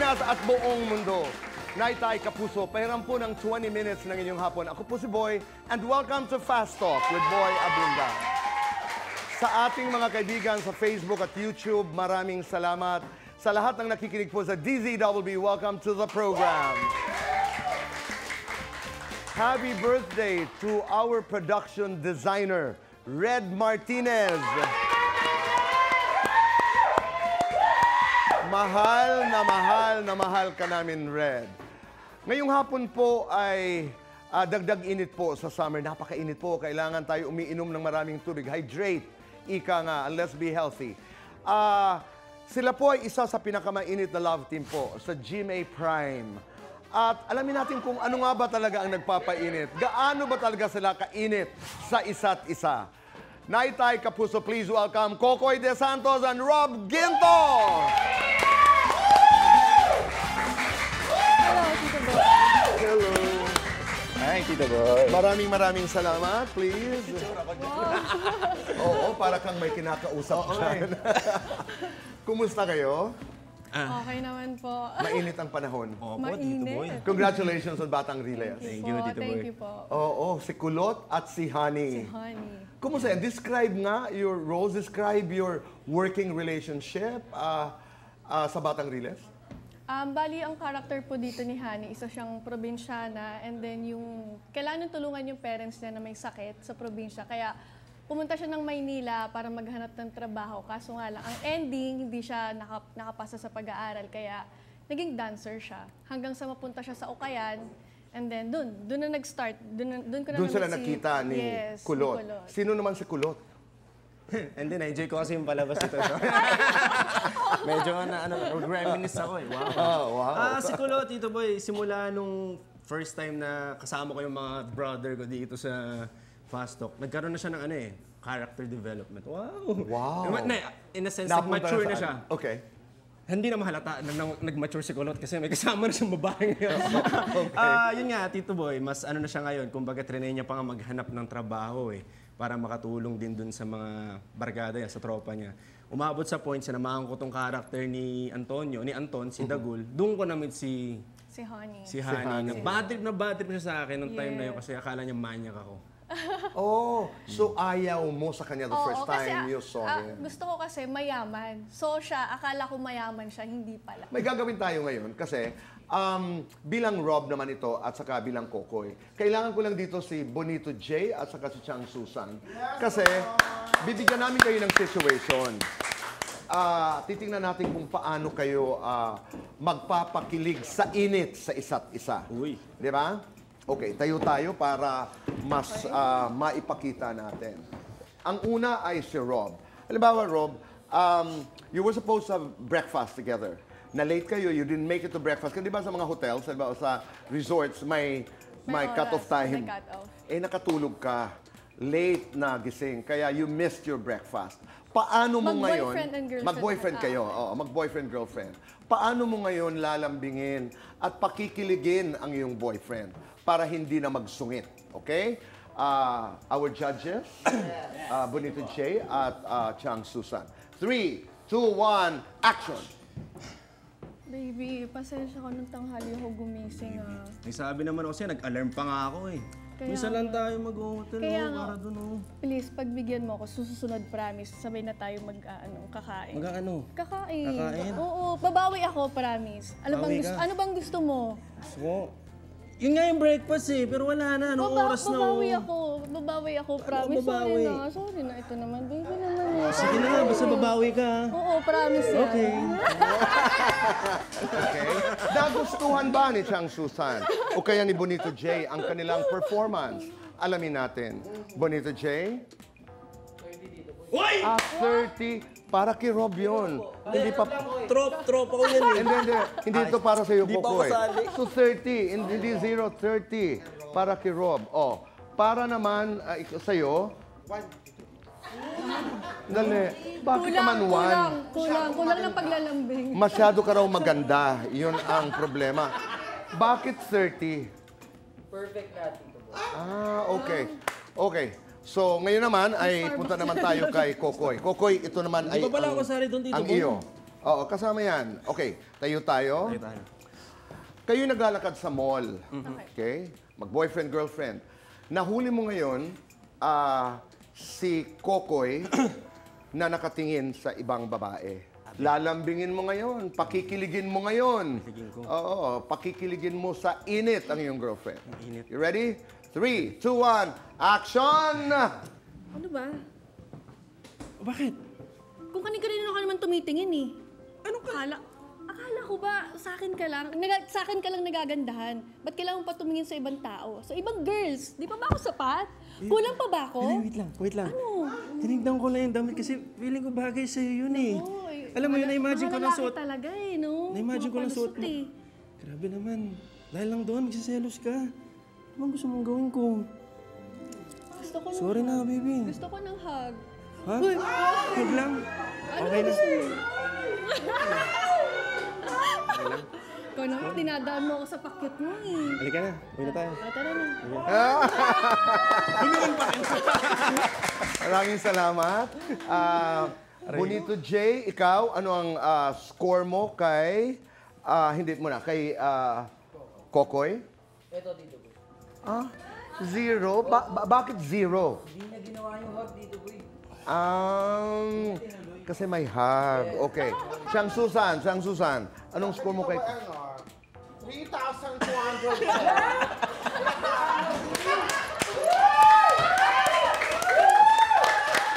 Pilipinas at buong mundo. Naitay Kapuso, pahiram po ng 20 minutes ng inyong hapon. Ako po si Boy, and welcome to Fast Talk with Boy Abunda. Sa ating mga kaibigan sa Facebook at YouTube, maraming salamat. Sa lahat ng nakikinig po sa DZWB, welcome to the program. Happy birthday to our production designer, Red Martinez. Mahal na mahal ka namin, Red. Ngayong hapon po ay dagdag init po sa summer. Napakainit po. Kailangan tayo umiinom ng maraming tubig. Hydrate. Ika nga, and let's be healthy. Sila po ay isa sa pinakamainit na love team po sa GMA Prime. At alamin natin kung ano nga ba talaga ang nagpapainit. Gaano ba talaga sila kainit sa isa't isa. Naitay Kapuso, please welcome Kokoy De Santos and Rob Ginto! Hello, Tito Boy. Hello. Hi, Tito Boy. Maraming salamat, please. Oo, para kang may kinakausap dyan. Kumusta kayo? Okay naman po. Mainit ang panahon. Opo, Tito Boy. Mainit. Congratulations on Batang Riles. Thank you, Tito Boy. Thank you po. Oo, si Kulot at si Honey. Honey. Kumusta yan? Describe nga your roles, describe your working relationship sa Batang Riles. Bali, ang character po dito ni Honey, isa siyang probinsyana, and then yung kailangan tulungan yung parents niya na may sakit sa probinsya. Kaya pumunta siya ng Maynila para maghanap ng trabaho. Kaso nga lang, ang ending, hindi siya nakapasa sa pag-aaral. Kaya naging dancer siya. Hanggang sa mapunta siya sa Ukayan. And then doon na nag-start. Doon ko na Doon sila nakita ni Yes, Kulot. ni Kulot. Sino naman si Kulot? And then, na-enjoy ko kasi yung palabas ito. Medyo reminisce ako eh. Wow. Wow. Si Kulot, Tito Boy, simula nung first time na kasama ko yung mga brother ko dito sa Fast Talk, nagkaroon na siya ng character development. Wow. Wow. In a sense, Napunta nag-mature na saan? siya. Okay. Hindi na mahalata na nag-mature si Kulot kasi may kasama na siyang babae ngayon. Yun nga, Tito Boy, mas na siya ngayon. Kumbaga, trinay niya pa nga maghanap ng trabaho eh, para makatulong din dun sa mga barkada niya, sa tropa niya. Umabot sa point, sinamahan ko tong character ni Anton, si Dagul. Doon ko na-meet si Honey. Honey. Bad trip siya sa akin nung time na yun kasi akala niya manyak ako. Oh, so ayaw mo sa kanya the Oo, first kasi, time you saw him. gusto ko kasi mayaman. So siya, akala ko mayaman siya, hindi pala. May gagawin tayo ngayon kasi bilang Rob naman ito at saka bilang Kokoy, kailangan ko lang dito si Bonito J at saka si Chang Susan. Kasi bibigyan namin kayo ng situation. Titingnan natin kung paano kayo magpapakilig sa init sa isa't isa. Uy. Di ba? Okay, tayo para mas maipakita natin. Ang una ay si Rob. Halimbawa, Rob, you were supposed to have breakfast together. Na late kayo, you didn't make it to breakfast. Kasi di ba sa mga hotels, halimbawa sa resorts, may cut-off time. May cut-off. Nakatulog ka. Late na gising. Kaya you missed your breakfast. Paano mo ngayon... Mag-boyfriend and girlfriend. Mag-boyfriend kayo. Oo, mag-boyfriend-girlfriend. Paano mo ngayon lalambingin at pakikiligin ang iyong boyfriend para hindi na magsungit? Okay? Our judges, Bonito J at Chang Susan. 3, 2, 1, action! Baby, pasensya ka nung tanghali ako gumising May sabi naman ako sa'yo, nag-alarm pa nga ako eh. Kaya Minsan lang tayo mag-hotel para doon Please, pagbigyan mo ako, susunod promise, sabay na tayo kakain. Kakain? Kakain? Oo, babawi ako, promise. Bawi ka? Ano bang gusto mo? Yun nga yung breakfast eh, pero wala na. Anong oras na? Babawi ako, promise. babawi? Sorry na, ito naman, baby naman. Sige na, basta babawi ka. Oo, promise yan. Okay. Okay? Nagustuhan ba ni Chang Susan o kaya ni Bonito J ang kanilang performance? Alamin natin. Bonito J? 30. Para kay Rob yun. Hindi pa... Trop ako yan eh. Hindi ito para sa iyo, Hindi pa Kokoy. kasali. So 30, hindi 0, 30. Para kay Rob. Oh, para naman sa iyo... Dali. Bakit naman 1? Kulang ng paglalambing. Masyado ka raw maganda. Yun ang problema. Bakit 30? Perfect natin. Okay. Okay. So, ngayon naman ay punta naman tayo kay Kokoy. Kokoy, ito naman ay Di ba pala ako sali doon dito? ang iyo. Oo, kasama yan. Okay, tayo tayo. Tayo. Kayo naglalakad sa mall. Okay? Mag-boyfriend, girlfriend. Nahuli mo ngayon si Kokoy na nakatingin sa ibang babae. Lalambingin mo ngayon, pakikiligin mo ngayon. Kikiligin ko. Oo, pakikiligin mo sa init ang iyong girlfriend. Init. You ready? 3, 2, 1, action! Ano ba? Bakit? Kung kanina ka naman tumitingin eh. Ano ka? Akala ko ba sa akin ka lang, sa akin ka lang nagagandahan? Ba't kailangan pa tumingin sa ibang tao? Sa ibang girls? Di pa ba ako sapat? Kulang pa ba ako? Wait lang. Ano? Tinignan ko lang yung damit kasi feeling ko bagay sa'yo yun eh. Oy, Alam mo yun, na-imagine ko lang lalaki suot. talaga eh, no? Na-imagine ko lang Mga suot mo. palusot eh. Grabe naman. Dahil lang doon, magsiselos ka. Ano bang gusto mong gawin ko? Gusto ko Sorry ng, na, baby. Gusto ko ng hug. Ha? Uy, Huwag lang. ano Okay na. gusto mo? Ikaw naman, dinadaan mo ako sa pakyut mo eh. Halika na. Uwi na tayo. Tara na. Maraming salamat. Bonito J, ikaw, ano ang score mo kay, hindi mo na, kay Kokoy? Ito dito, boy. Zero? Bakit zero? Hindi niya ginawa yung hug dito, boy. Kasi may hug. Okay. Siyang Susan. Anong score mo kay... 3,200.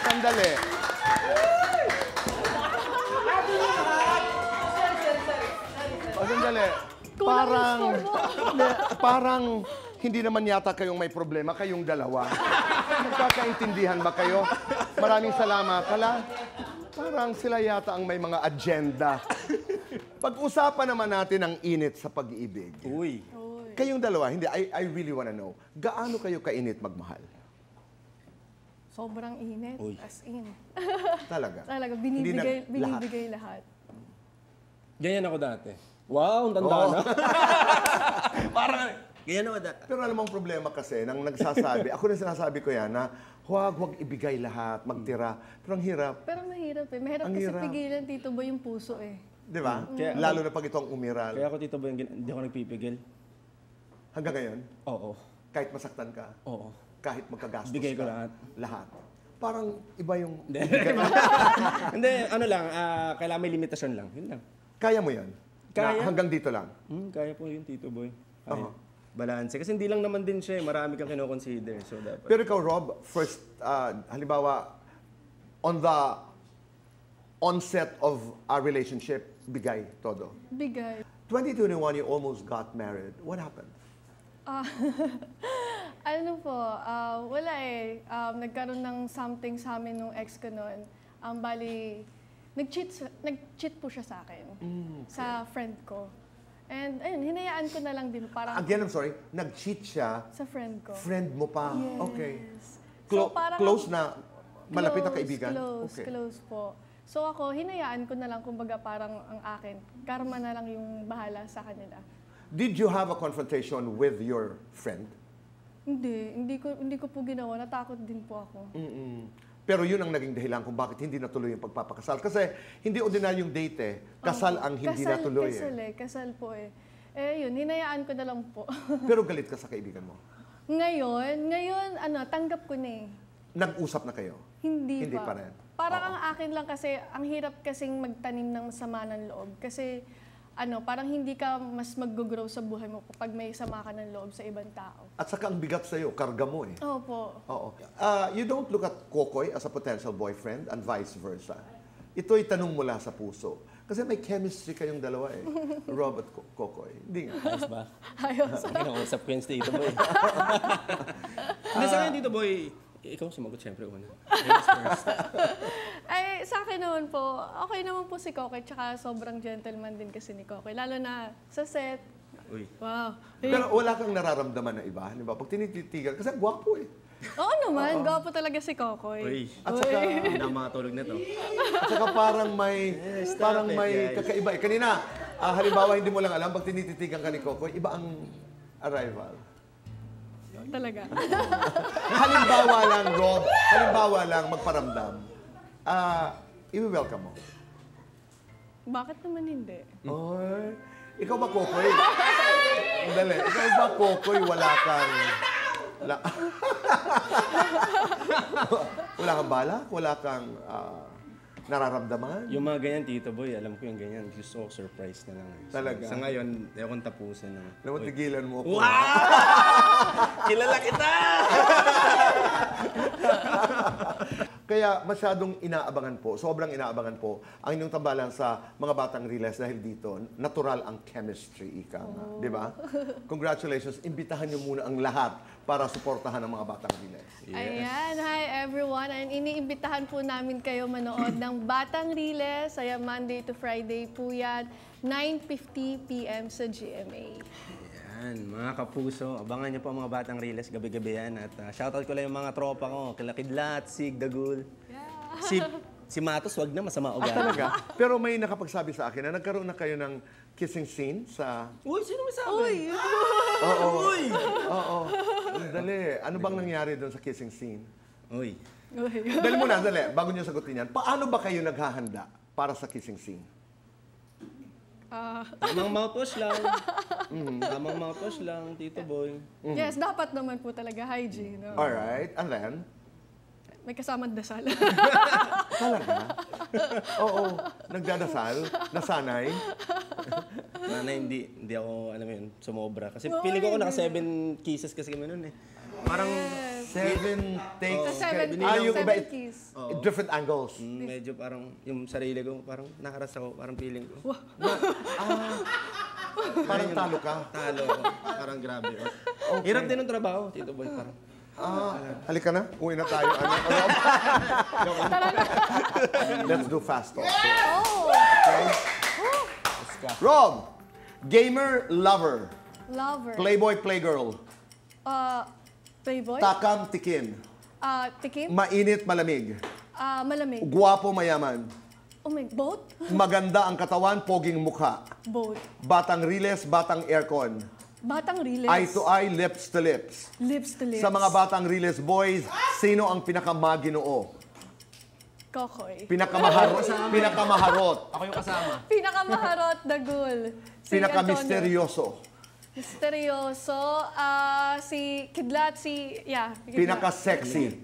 Sandali. Sandali. Parang hindi naman yata kayong may problema, kayong dalawa. Nagkakaintindihan ba kayo? Maraming salamat. Parang sila yata ang may mga agenda. Pag-usapan naman natin ang init sa pag-ibig. Uy. Kayong dalawa, hindi, I really wanna know, gaano kayo kainit magmahal? Sobrang init, Uy. as in. Talaga? Talaga, Hindi binibigay lahat. Ganyan ako dati. Wow, ang tanda na. Parang, ganyan ako dati. Pero alam mo ang problema kasi, nang nagsasabi, ako na sinasabi ko yan, na huwag ibigay lahat, magtira. Pero ang hirap, Pero mahirap eh. Mahirap Ang kasi hirap. pigilan, Tito Boy, yung puso eh. di ba? Kaya- Lalo na pag itong umiral. Kaya ako, Tito Boy, hindi ako nagpipigil. Hanggang ngayon, Oo. kahit masaktan ka, Oo. kahit magkagastos Bigay ko ka, lahat. Lahat. Parang iba yung... Hindi, ano lang, kailangan may limitasyon lang. Yun lang. Kaya mo yan? Kaya. Na hanggang dito lang? Kaya po yun, Tito Boy. Kaya. Oo. Balanse. Kasi hindi lang naman din siya, marami kang kinoconsider. So, dapat. Pero ikaw, Rob, first, halimbawa, on the onset of our relationship, bigay, todo. Bigay. 2021, you almost got married. What happened? Ano po, wala eh. Nagkaroon ng something sa amin nung ex ko noon. Bali, nag-cheat po siya sa akin. Sa friend ko. And ayun, hinayaan ko na lang din parang Again, I'm sorry, nag-cheat siya, sa friend ko. friend mo pa. Yes. Okay. So, parang Close na, malapit na Close, kaibigan? Close po. So ako, hinayaan ko na lang, kumbaga parang ang akin. Karma na lang yung bahala sa kanila. Did you have a confrontation with your friend? Hindi ko po ginawa. Natakot din po ako. Pero yun ang naging dahilan kung bakit hindi natuloy yung pagpapakasal. Kasi hindi ordinaryong date eh. Kasal ang hindi natuloy Kasal po eh. Eh yun, hinayaan ko na lang po. Pero galit ka sa kaibigan mo. ngayon, tanggap ko na eh. Nag-usap na kayo? Hindi Hindi pa. pa rin. Parang ang akin lang kasi, ang hirap kasing magtanim ng sama ng loob. Kasi, parang hindi ka mas mag-grow sa buhay mo kapag may sama ka ng loob sa ibang tao. At saka ang bigat sa'yo, karga mo eh. Opo. Oo. You don't look at Kokoy as a potential boyfriend and vice versa. Ito'y tanong mula sa puso. Kasi may chemistry kayong dalawa eh. Rob at Kokoy. Hindi nga. Ayos ba? Ayos. Kinausap ko yun si Tito Boy. Hindi, sa akin, Tito Boy, ikaw sumagot siyempre una. Ladies first. Ay, sa akin naman po, okay naman po si Kokoy, tsaka sobrang gentleman din kasi ni Kokoy. Lalo na sa set. Uy. Wow. Pero wala kang nararamdaman na iba. Di ba? Pag tinititigan, kasi gwapo eh. Oo naman, gwapo talaga si Kokoy. Uy. At saka, Hindi na makatulog na to. at saka parang may guys. kakaiba eh. Kanina, halimbawa hindi mo lang alam, pag tinititigan ka ni Kokoy, iba ang arrival. Talaga. Halimbawa lang, Rob, halimbawa lang magparamdam. I-welcome mo. Bakit naman hindi? Ay, ikaw ba, Kokoy? Dali, ikaw ba, Kokoy, wala kang... Wala kang balak? Wala kang nararamdaman? Yung mga ganyan, Tito Boy, alam ko yung ganyan. Gusto ko surprise na lang. So, Talaga? Sa ngayon, ayokong tapusin na. Alam mo, tigilan mo ako. Wow! Kilala kita! Kaya masyadong inaabangan po, sobrang inaabangan po ang inyong tambalan sa mga batang Riles dahil dito, natural ang chemistry, ika nga. Di ba? Congratulations. Imbitahan niyo muna ang lahat para suportahan ang mga batang Riles. Ayan, hi everyone. And iniimbitahan po namin kayo manood ng Batang Riles. Ay Monday to Friday po yan, 9:50 p.m. sa GMA. Yan, mga kapuso, abangan niyo po ang mga Batang Riles gabi-gabi yan. At shoutout ko lang yung mga tropa ko, kila Kidlat, Sig, Dagul. Si Matos, wag na, masama ugali. Talaga? Pero may nakapagsabi sa akin na nagkaroon na kayo ng kissing scene sa... Uy, sino may sabi? Oo. Oo. Dali. Ano bang nangyari doon sa kissing scene? Uy. Dali muna, dali. Bago niyo sagutin yan, paano ba kayo naghahanda para sa kissing scene? Tamang mouthwash lang. Tamang mouthwash lang, Tito Boy. Yes, dapat naman po talaga hygiene. No? Alright. And then? May kasamang dasal. Talaga? Oo. Nagdadasal? Nasanay? Sana hindi ako, alam mo yun, sumobra. Kasi feeling ko naka 7 kisses kasi kami nun eh. Parang 7 takes. Seven yung iba, keys. different angles. medyo parang yung sarili ko, parang nakaras ako, parang feeling ko. Parang talo ka. Talo ako. Parang grabe. Hirap din ng trabaho, Tito Boy. Parang, Halika na. Uwi na tayo. Let's do fast talk. Okay? Rob, gamer, lover, Lover. playboy, playgirl, Playboy. takam, tikim, Tikim. mainit, malamig, Malamig. guwapo, mayaman, Oh my, both? maganda ang katawan, poging mukha, Both. batang riles, batang aircon, Batang Riles. eye to eye, lips to lips. Lips to lips. Sa mga batang riles boys, sino ang pinakamaginoo? Kokoy. Pinakamaharot, ako yung kasama. Pinakamaharot, Dagul. Si pinakamisteryoso, Misteryoso. Si Kidlat, Kidlat. pinaka-sexy,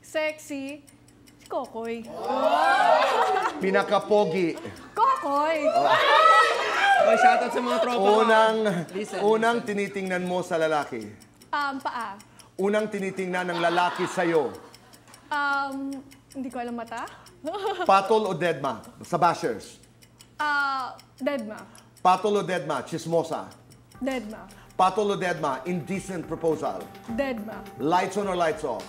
Sexy. Si Kokoy. pinaka-pogi, Kokoy! Oy, shoutout sa mga tropa ko. unang tinitingnan mo sa lalaki. Paa. Unang tinitingnan ng lalaki sa'yo. Hindi ko alam mata. Patol o deadma? Sa bashers. Deadma. Patol o deadma? Chismosa. Deadma. Patol o deadma? Indecent proposal. Deadma. Lights on or lights off?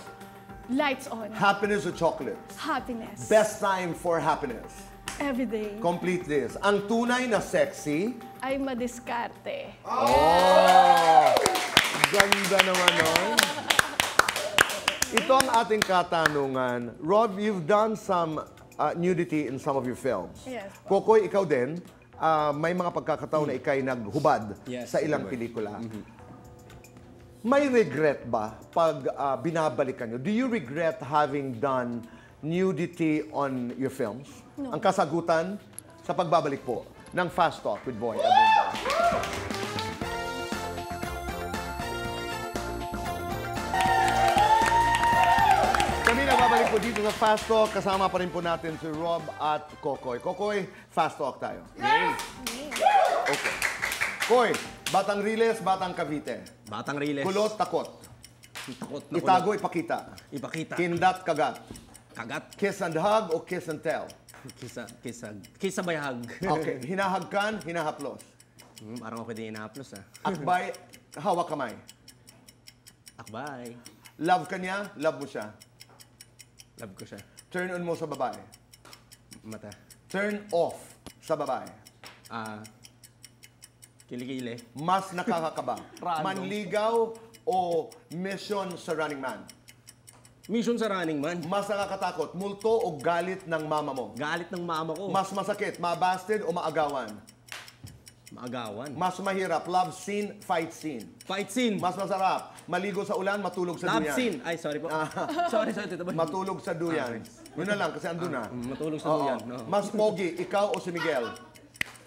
Lights on. Happiness or chocolates? Happiness. Best time for happiness. Every day. Complete this. Ang tunay na sexy. Ay madiskarte. Oh! Ganda naman nun. Ito ang ating katanungan. Rob, you've done some nudity in some of your films. Yes. Kokoy, ikaw din, may mga pagkakataon na ikay naghubad Yes, sa ilang pelikula. May regret ba pag binabalikan nyo? Do you regret having done nudity on your films? No. Ang kasagutan sa pagbabalik po ng Fast Talk with Boy Abunda. Kami nagbabalik po dito sa Fast Talk. Kasama pa rin po natin si Rob at Kokoy. Kokoy, Fast Talk tayo. Okay. Koy, Batang Riles, Batang Cavite. Batang Riles. Kulot, takot. Takot na Itago, ipakita. Ipakita. Kindat, kagat. Kagat. Kiss and hug o kiss and tell? Kisa bayhag. Okay. Hinahagkan, hinahaplos. Parang ako din inahaplos ah. Akbay, hawak kamay. Akbay. Love ka niya, love mo siya. Love ko siya. Turn on mo sa babae. Mata. Turn off sa babae. Kilikili. Mas nakakakaba. Manligaw o mission sa Running Man? Mission sa Running Man. Mas nakakatakot, multo o galit ng mama mo? Galit ng mama ko. Mas masakit, mabasted o maagawan? Maagawan. Mas mahirap, love scene, fight scene. Fight scene. Mas masarap, maligo sa ulan, matulog sa Love duyan. scene. Ay, sorry po. sorry, Tito Boy. Matulog sa duyan. Yun na lang, kasi andun na. Matulog sa Oo. duyan. No. Mas pogi, ikaw o si Miguel?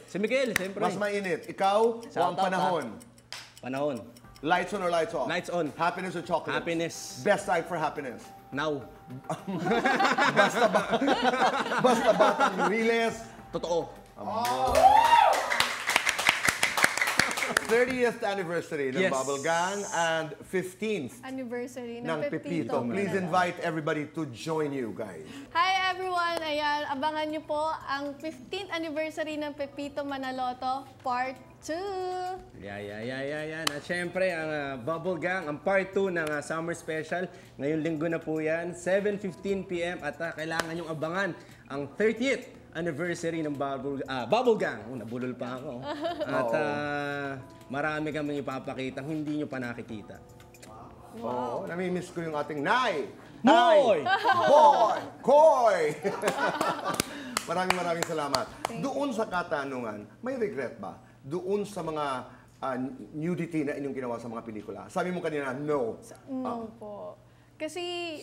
Si Miguel, siyempre. Mas mainit, ikaw o ang panahon? Panahon. Lights on or lights off? Lights on. Happiness or chocolate? Happiness. Best time for happiness? Now. Basta batang riles. Totoo. 30th anniversary ng Yes. Bubble Gang and 15th Anniversary ng ng Pepito. Please invite everybody to join you guys. Hi everyone! Ayan, abangan niyo po ang 15th anniversary ng Pepito Manaloto Part 2. Yan. At syempre, ang Bubble Gang, ang part 2 ng Summer Special. Ngayong linggo na po yan, 7:15 p.m. At kailangan yung abangan ang 30th anniversary ng Bubble Gang. Nabulol pa ako. At marami kaming ipapakita hindi nyo pa nakikita. Oo, namimiss ko yung ating Nay! Moy! Boy! Koy! Maraming salamat. Doon sa katanungan, may regret ba? Doon sa mga nudity na inyong ginawa sa mga pelikula. Sabi mo kanina, no. No po. Kasi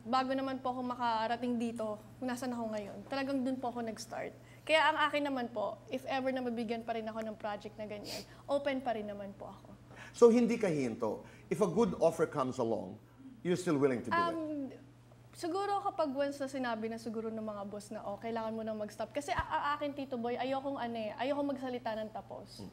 bago naman po ako makarating dito, kung nasan ako ngayon, talagang dun po ako nag-start. Kaya ang akin naman po, if ever na mabigyan pa rin ako ng project na ganyan, open pa rin naman po ako. So hindi ka hinto. If a good offer comes along, you're still willing to do it. Siguro kapag once na sinabi na siguro ng mga boss na, kailangan mo nang mag-stop. Kasi ang akin, Tito Boy, ayokong magsalita ng tapos.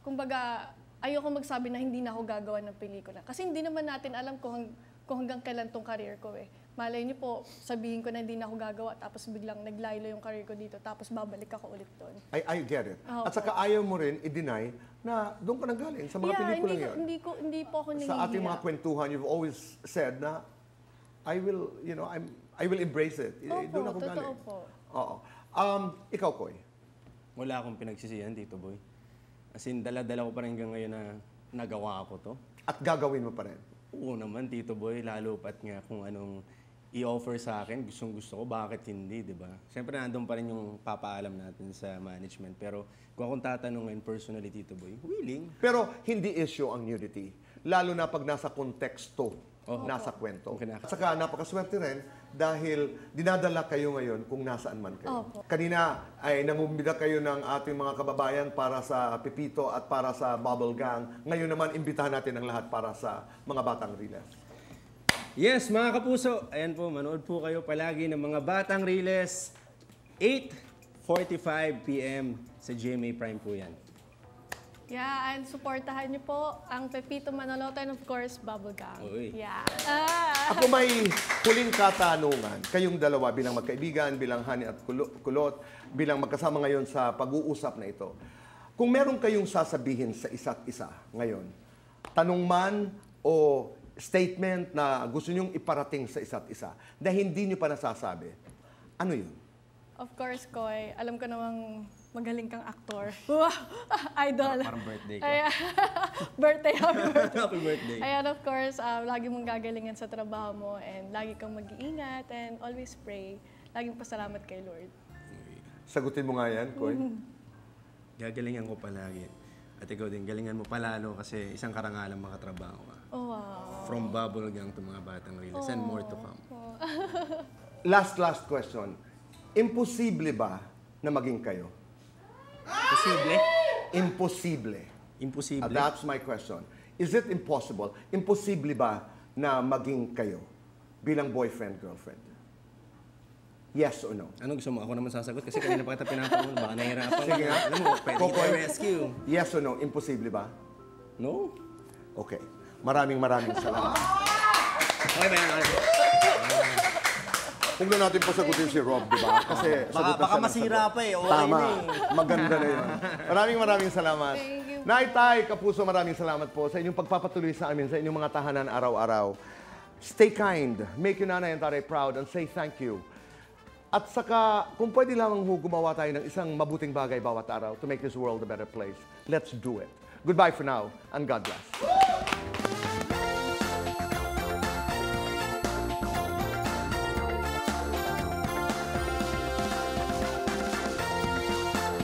Kumbaga, ayokong magsabi na hindi na ako gagawa ng pelikula. Kasi hindi naman natin alam kung hanggang kailan tong career ko eh. Malay niyo po, sabihin ko na hindi na ako gagawa, tapos biglang naglaylo yung career ko dito, tapos babalik ako ulit doon. I get it. Oo. At saka ayaw mo rin i-deny na doon ka nanggaling sa mga pelikulang yan. Hindi po ako nahihiya. Sa ating mga kwentuhan, you've always said na I will embrace it. Opo, Doon ako totoo galing. po. Oo. Ikaw, Koy. Wala akong pinagsisihan, Tito Boy. As in, dala-dala ko pa rin hanggang ngayon na nagawa ko to. At gagawin mo pa rin. Oo naman, Tito Boy, lalo pat nga kung anong i-offer sa akin, gustong-gusto ko, bakit hindi, di ba? Siyempre, nandun pa rin yung papaalam natin sa management. Pero kung akong tatanungin personally, Tito Boy, willing. Pero hindi issue ang nudity. Lalo na pag nasa konteksto, nasa kwento. Okay. At saka napakaswerte rin dahil dinadala kayo ngayon kung nasaan man kayo. Opo. Kanina ay nangumbida kayo ng ating mga kababayan para sa Pepito at para sa Bubble Gang. Ngayon naman, imbitahan natin ang lahat para sa mga batang riles. Yes, mga kapuso, ayan po, manood po kayo palagi ng mga Batang Riles, 8:45 p.m. sa GMA Prime po yan. Yeah, and supportahan niyo po ang Pepito Manaloto and of course, Bubble Gang. Uy. Yeah. Ako may huling katanungan. Kayong dalawa bilang magkaibigan, bilang Hani at Kulot, bilang magkasama ngayon sa pag-uusap na ito. Kung meron kayong sasabihin sa isa't isa ngayon, tanong man o statement na gusto nyong iparating sa isa't isa na hindi nyo pa nasasabi, ano yun? Of course, Koy, alam ko namang magaling kang aktor. Wow! Idol. Parang birthday ko. Ayan. Birthday, happy birthday. Happy birthday. Ayan, of course, lagi mong gagalingan sa trabaho mo and lagi kang mag-iingat and always pray. Laging pasalamat kay Lord. Sagutin mo nga yan, Koy. Gagalingan ko palagi. At ikaw din, galingan mo palalo kasi isang karangalang makatrabaho ka. Oh, wow. From Bubble Gang to mga Batang Riles and more to come. Last question. Imposible ba na maging kayo? Posible? Imposible. Imposible? That's my question. Is it impossible? Imposible ba na maging kayo bilang boyfriend, girlfriend? Yes or no? Ano gusto mo? Ako naman sasagot kasi kanina pa kita pinapangon. Baka nahihirapan. Sige nga. Alam mo, pwede Kokoy. kita rescue. Yes or no? Imposible ba? No? Okay. Maraming salamat. Okay ba yan? Okay. Huwag na natin pasagutin si Rob, di ba? Kasi sagot na baka siya ng masira sagot. pa eh. Okay Tama. na eh. Maganda na yun. Maraming salamat. Thank you. Nay, Tay, Kapuso, maraming salamat po sa inyong pagpapatuloy sa amin, sa inyong mga tahanan araw-araw. Stay kind, make your nanay and tatay proud, and say thank you. At saka, kung pwede lamang gumawa tayo ng isang mabuting bagay bawat araw to make this world a better place, let's do it. Goodbye for now, and God bless.